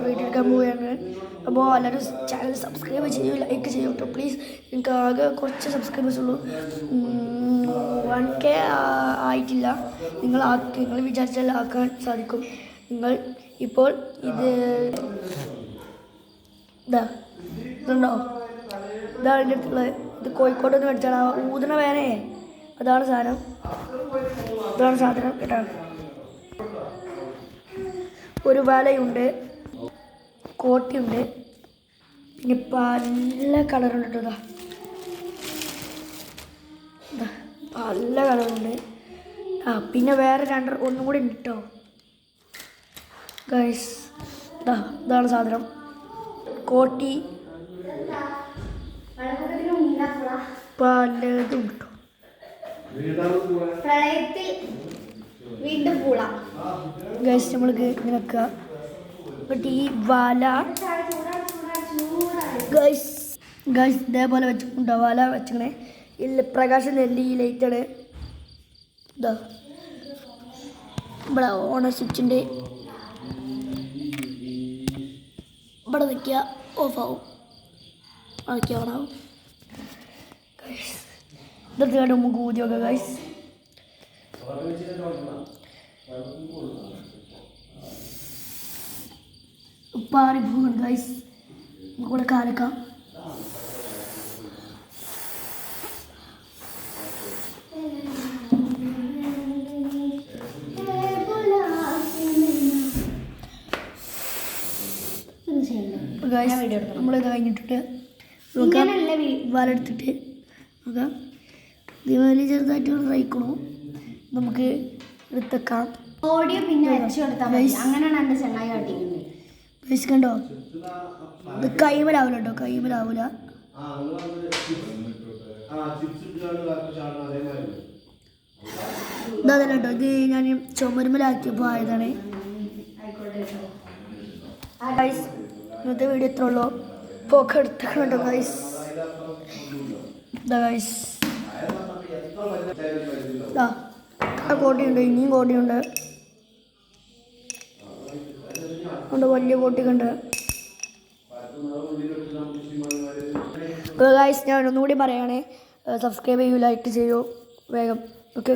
Video എടുക്കാൻ പോവുകയാണ്. അപ്പോൾ എല്ലാവരും ചാനൽ സബ്സ്ക്രൈബ് ചെയ്യൂ, ലൈക്ക് ചെയ്യൂ കേട്ടോ പ്ലീസ്. എനിക്ക് ആകെ കുറച്ച് സബ്സ്ക്രൈബേഴ്സ് ഉള്ളൂ. 1K ആയിട്ടില്ല. നിങ്ങൾ വിചാരിച്ചാൽ ആക്കാൻ സാധിക്കും. നിങ്ങൾ ഇപ്പോൾ ഇതുണ്ടോ, ഇതാണ് എൻ്റെ അടുത്തുള്ളത്. ഇത് കോഴിക്കോട് നിന്ന് മേടിച്ചാണ് ഊതണ വേനേ, അതാണ് സാധനം. ഇതാണ് സാധനം കേട്ടോ. ഒരു വലയുണ്ട്, കോട്ടിയുണ്ട്, പിന്നെ പല കളറുണ്ട് കേട്ടോ. പല കളറുണ്ട്. പിന്നെ വേറെ ഒന്നും കൂടി ഉണ്ട് കേട്ടോ ഗൈസ്. ഇതാണ് സാധനം, കോട്ടി പലതും കേട്ടോ. ഗൈസ് നമ്മൾക്ക് ഇങ്ങനെ വെക്കുക. എന്നിട്ട് ഈ വല ഗൈസ് ഇതേപോലെ വെച്ചിട്ടുണ്ടോ, വല വെച്ചിങ്ങനെ പ്രകാശം നെല്ലി ഈ ലൈറ്റാണ്. ഇവിടെ ഓണ സ്വിച്ചിൻ്റെ ഇവിടെ നിൽക്കുക, ഓഫാവും, അതൊക്കെ ഓണാവും. ഗൈസ് ഇതൊക്കെ കണ്ട് നമുക്ക് ഊതിയൊക്കെ ഗൈസ്. ഉപ്പാറി പോകും ഗൈസ്. നമുക്കിവിടെ കാലക്കാം. നമ്മളിത് കഴിഞ്ഞിട്ടിട്ട് വലെടുത്തിട്ട് നോക്കാം. ദീപാവലി ചെറുതായിട്ട് റയിക്കണു, നമുക്ക് എടുത്തേക്കാം. ഓഡിയോ പിന്നെ അങ്ങനെയാണ് എൻ്റെ ചെന്നായി കാട്ടിക്കുന്നത്. പൈസ കണ്ടോ, ഇത് കൈമലാവില്ല കേട്ടോ, കൈമലാവില്ല. ഇതല്ല കേട്ടോ, ഇത് ഞാൻ ചുമരുമലാക്കിയപ്പോൾ ആയതാണ്. ഇന്നത്തെ വീഡിയോ എത്ര ഉള്ളൂ, പോക്ക് എടുത്തോ ഗൈസ്. ഗൈസ് കോട്ടിയുണ്ട്, ഇനിയും കോട്ടിയുണ്ട്, അതുകൊണ്ട് വലിയ കോട്ടി കണ്ട്. ഗൈസ് ഞാൻ ഒന്നുകൂടി പറയുകയാണെ, സബ്സ്ക്രൈബ് ചെയ്യൂ, ലൈക്ക് ചെയ്യൂ വേഗം. ഓക്കെ.